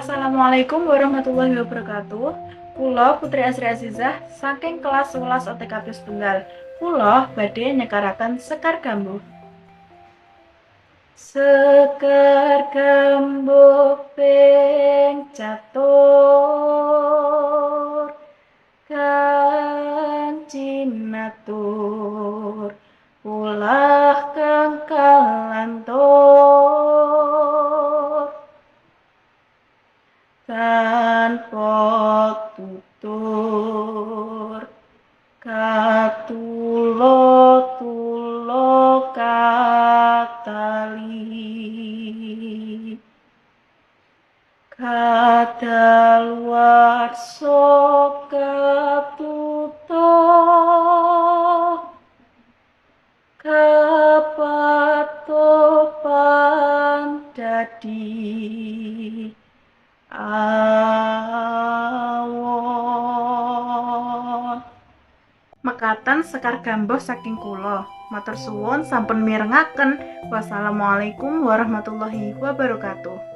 Assalamualaikum warahmatullahi wabarakatuh. Kula Putri Asri Azizah saking kelas 11 OTKP Setunggal. Kula badhe nyekaraken Sekar Gambuh. Sekar Gambuh ping catur kang cinatur ulah kang kalantur tanpa tutur katulo-tulo katali kadaluwarsa katutuh kapatopan dadi awon. Mekaten Sekar Gambuh saking kula. Matur suwun sampun mirengaken. Wassalamualaikum warahmatullahi wabarakatuh.